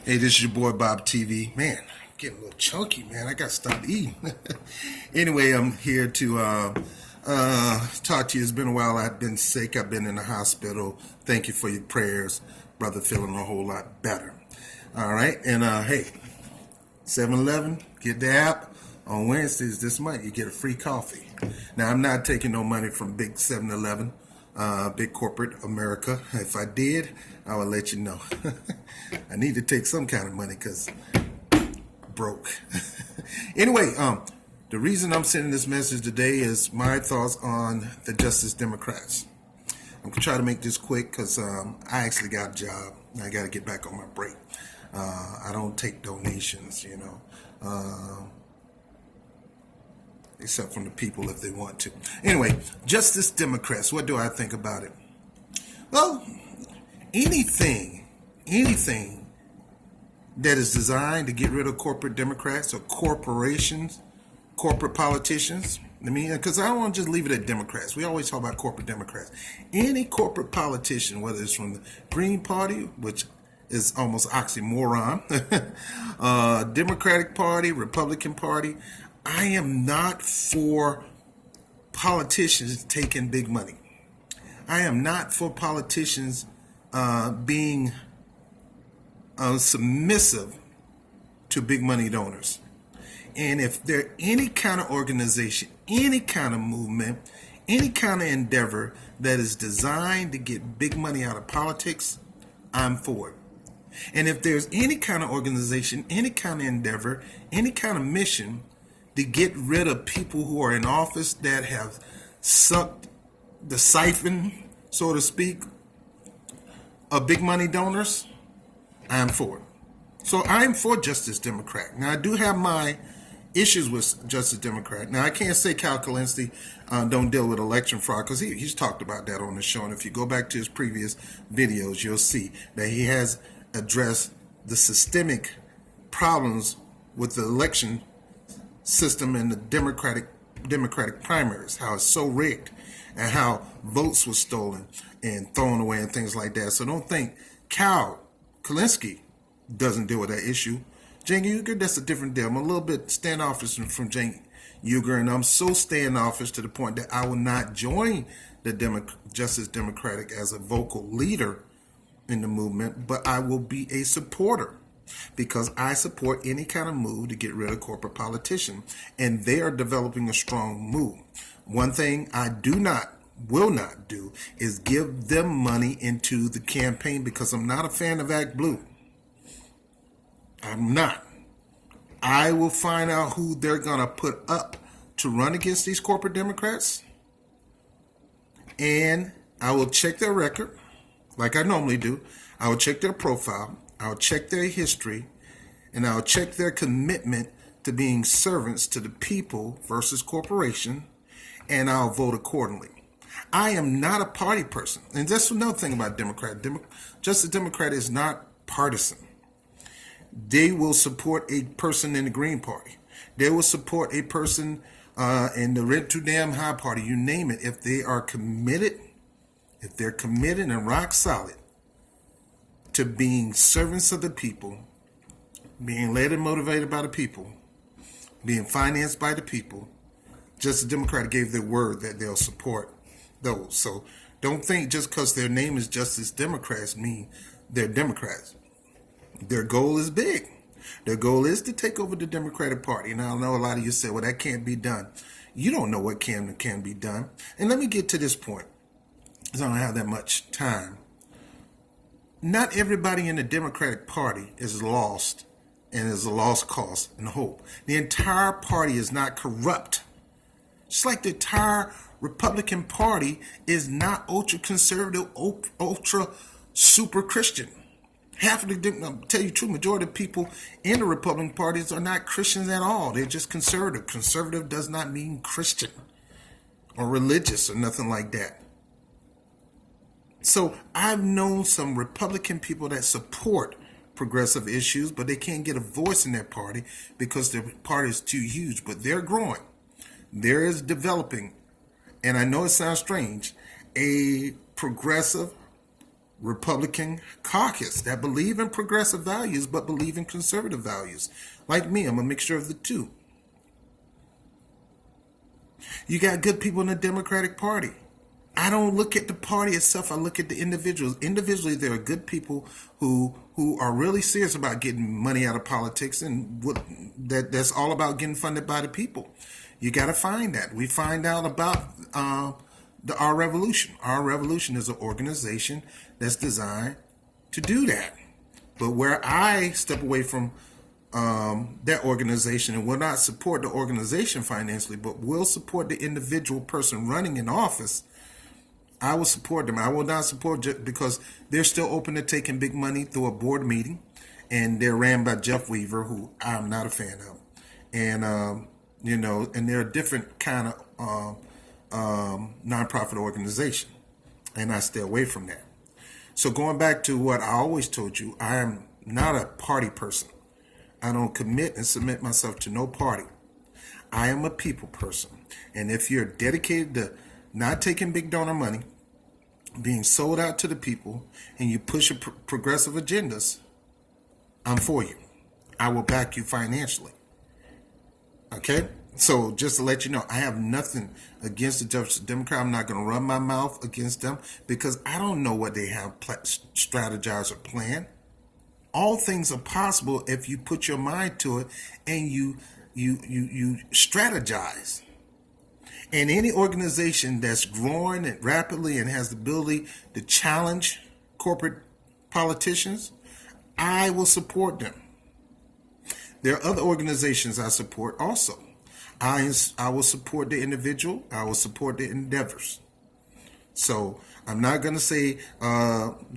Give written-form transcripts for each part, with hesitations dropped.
Hey, this is your boy BOBTV. Man, I'm getting a little chunky, man. I got to stop eating. Anyway, I'm here to talk to you. It's been a while. I've been sick. I've been in the hospital. Thank you for your prayers. Brother, feeling a whole lot better. All right. And hey, 7-Eleven, get the app. On Wednesdays this month, you get a free coffee. Now, I'm not taking no money from big 7-Eleven. Big corporate America. If I did, I would let you know. I need to take some kind of money because broke. Anyway, the reason I'm sending this message today is my thoughts on the Justice Democrats. I'm gonna try to make this quick because I actually got a job and I got to get back on my break. I don't take donations, except from the people if they want to. Anyway, Justice Democrats, what do I think about it? Well, anything that is designed to get rid of corporate Democrats or corporations, corporate politicians, because I don't want to just leave it at Democrats. We always talk about corporate Democrats. Any corporate politician, whether it's from the Green Party, which is almost oxymoron, Democratic Party, Republican Party, I am not for politicians taking big money. I am not for politicians being submissive to big money donors. And if there any kind of organization, any kind of movement, any kind of endeavor that is designed to get big money out of politics, I'm for it. And if there's any kind of organization, any kind of endeavor, any kind of mission to get rid of people who are in office that have sucked the siphon, so to speak, of big money donors, I'm for it. So I'm for Justice Democrat. Now, I do have my issues with Justice Democrat. Now, I can't say Cal Kalinske don't deal with election fraud because he's talked about that on the show. And if you go back to his previous videos, you'll see that he has addressed the systemic problems with the election system in the Democratic primaries, how it's so rigged and how votes were stolen and thrown away and things like that. So don't think Cal Kalinske doesn't deal with that issue. Cenk Uygur, that's a different deal. I'm a little bit standoffish from Cenk Uygur, and I'm so standoffish to the point that I will not join the Justice Democratic as a vocal leader in the movement, but I will be a supporter because I support any kind of move to get rid of corporate politicians, and they are developing a strong move. One thing I will not do is give them money into the campaign because I'm not a fan of Act Blue. I'm not. I will find out who they're going to put up to run against these corporate Democrats, and I will check their record like I normally do. I will check their profile. I'll check their history, and I'll check their commitment to being servants to the people versus corporation, and I'll vote accordingly. I am not a party person, and that's another thing about Democrat. Justice Democrat is not partisan. They will support a person in the Green Party. They will support a person in the Red Too Damn High Party, you name it, if they are committed, if they're committed and rock solid to being servants of the people, being led and motivated by the people, being financed by the people. Justice Democrat gave their word that they'll support those. So don't think just because their name is Justice Democrats mean they're Democrats. Their goal is big. Their goal is to take over the Democratic Party. Now, I know a lot of you say, well, that can't be done. You don't know what can be done. And let me get to this point, because I don't have that much time. Not everybody in the Democratic Party is lost and is a lost cause and hope. The entire party is not corrupt. Just like the entire Republican Party is not ultra-conservative, ultra-super Christian. Half of the, I'll tell you the truth, majority of people in the Republican parties are not Christians at all. They're just conservative. Conservative does not mean Christian or religious or nothing like that. So I've known some Republican people that support progressive issues, but they can't get a voice in their party because their party is too huge. But they're growing. There is developing, and I know it sounds strange, a progressive Republican caucus that believe in progressive values but believe in conservative values. Like me, I'm a mixture of the two. You got good people in the Democratic Party. I don't look at the party itself. I look at the individuals. Individually, there are good people who are really serious about getting money out of politics, and that's all about getting funded by the people. You got to find that. We find out about Our Revolution. Our Revolution is an organization that's designed to do that. But where I step away from that organization and will not support the organization financially, but will support the individual person running in office, I will support them. I will not support just because they're still open to taking big money through a board meeting, and they're ran by Jeff Weaver, who I'm not a fan of, and and they're a different kind of nonprofit organization, and I stay away from that. So going back to what I always told you, I am not a party person. I don't commit and submit myself to no party. I am a people person, and if you're dedicated to not taking big donor money, being sold out to the people, and you push progressive agendas, I'm for you. I will back you financially. Okay? So just to let you know, I have nothing against the Democrat. I'm not going to run my mouth against them because I don't know what they have strategized or planned. All things are possible if you put your mind to it and you strategize. And any organization that's growing rapidly and has the ability to challenge corporate politicians, I will support them. There are other organizations I support also. I will support the individual. I will support the endeavors. So I'm not going to say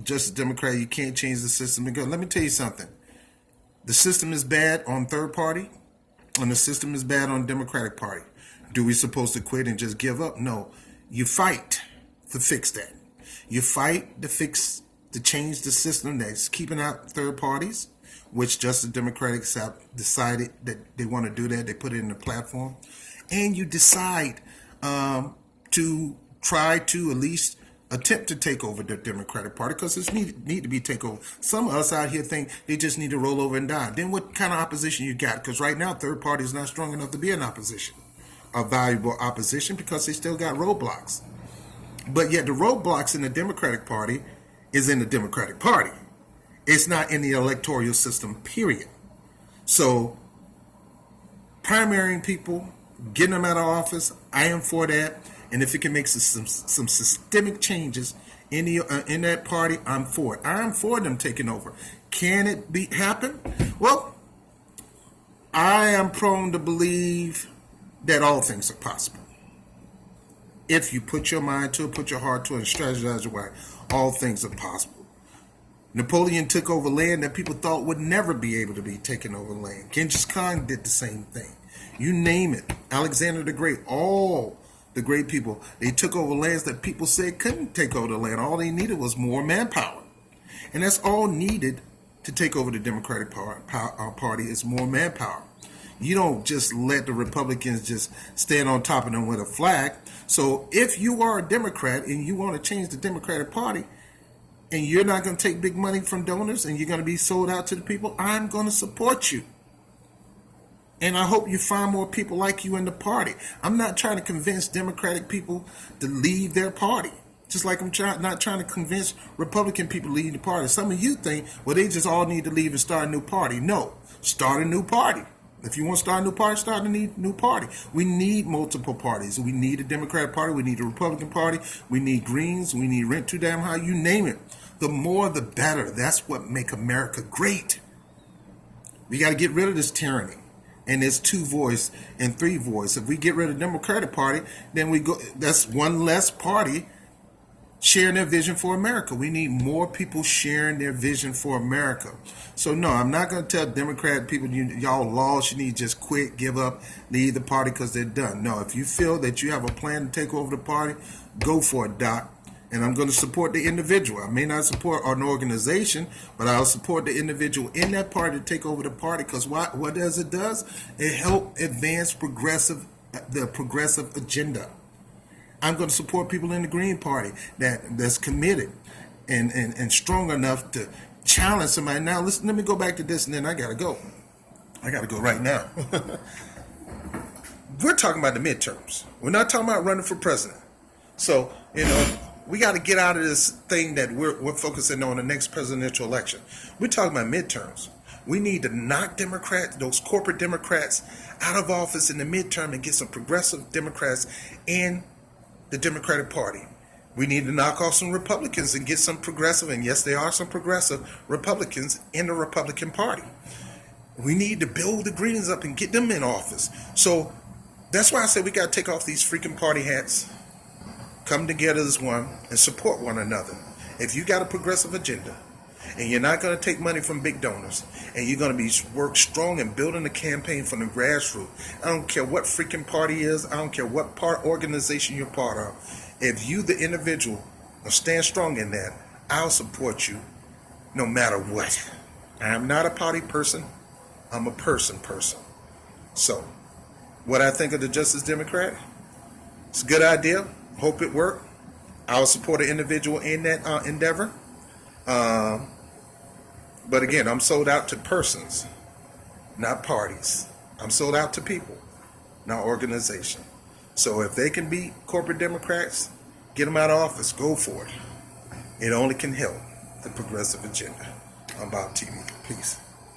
just a Democrat, you can't change the system. Because let me tell you something. The system is bad on third party, and the system is bad on Democratic Party. Do we supposed to quit and just give up? No. You fight to fix that. You fight to change the system that's keeping out third parties, which just the Democrats have decided that they want to do that. They put it in the platform. And you decide to try to at least attempt to take over the Democratic Party because it's need to be taken over. Some of us out here think they just need to roll over and die. Then what kind of opposition you got? Because right now, third party is not strong enough to be an opposition, a valuable opposition, because they still got roadblocks. But yet the roadblocks in the Democratic Party is in the Democratic Party. It's not in the electoral system, period. So primarying people, getting them out of office, I am for that. And if it can make some systemic changes in that party, I'm for it. I'm for them taking over. Can it happen? Well, I am prone to believe that all things are possible. If you put your mind to it, put your heart to it, and strategize your way, all things are possible. Napoleon took over land that people thought would never be able to be taken over land. Genghis Khan did the same thing. You name it. Alexander the Great, all the great people, they took over lands that people said couldn't take over the land. All they needed was more manpower. And that's all needed to take over the Democratic Party is more manpower. You don't just let the Republicans just stand on top of them with a flag. So if you are a Democrat and you want to change the Democratic Party and you're not going to take big money from donors and you're going to be sold out to the people, I'm going to support you. And I hope you find more people like you in the party. I'm not trying to convince Democratic people to leave their party. Just like I'm not trying to convince Republican people to leave the party. Some of you think, well, they just all need to leave and start a new party. No, start a new party. If you want to start a new party, start a new party. We need multiple parties. We need a Democratic Party. We need a Republican Party. We need Greens. We need Rent Too Damn High. You name it. The more, the better. That's what make America great. We got to get rid of this tyranny. And it's 2 voice and 3 voice. If we get rid of the Democratic Party, then that's one less party sharing their vision for America. We need more people sharing their vision for America. So no, I'm not going to tell Democrat people, y'all lost, you need to just quit, give up, leave the party because they're done. No, if you feel that you have a plan to take over the party, go for it, Doc. And I'm going to support the individual. I may not support an organization, but I'll support the individual in that party to take over the party, because what does it does? It helps advance the progressive agenda. I'm going to support people in the Green Party that's committed. and strong enough to challenge somebody. Now, listen, let me go back to this, and then I gotta go. I gotta go right now. We're talking about the midterms. We're not talking about running for president. So, we got to get out of this thing that we're focusing on the next presidential election. We're talking about midterms. We need to knock Democrats, those corporate Democrats, out of office in the midterm and get some progressive Democrats in the Democratic Party. We need to knock off some Republicans and get some progressive, and yes, there are some progressive Republicans in the Republican Party. We need to build the Greens up and get them in office. So that's why I said we got to take off these freaking party hats, come together as one, and support one another. If you got a progressive agenda, and you're not going to take money from big donors, and you're going to be work strong in building a campaign from the grassroots. I don't care what freaking party is. I don't care what organization you're part of. If you, the individual, will stand strong in that, I'll support you no matter what. I'm not a party person. I'm a person. So, what I think of the Justice Democrat, it's a good idea. Hope it worked. I'll support an individual in that endeavor. But again, I'm sold out to persons, not parties. I'm sold out to people, not organization. So if they can beat corporate Democrats, get them out of office, go for it. It only can help the progressive agenda. I'm BOBTV. Peace.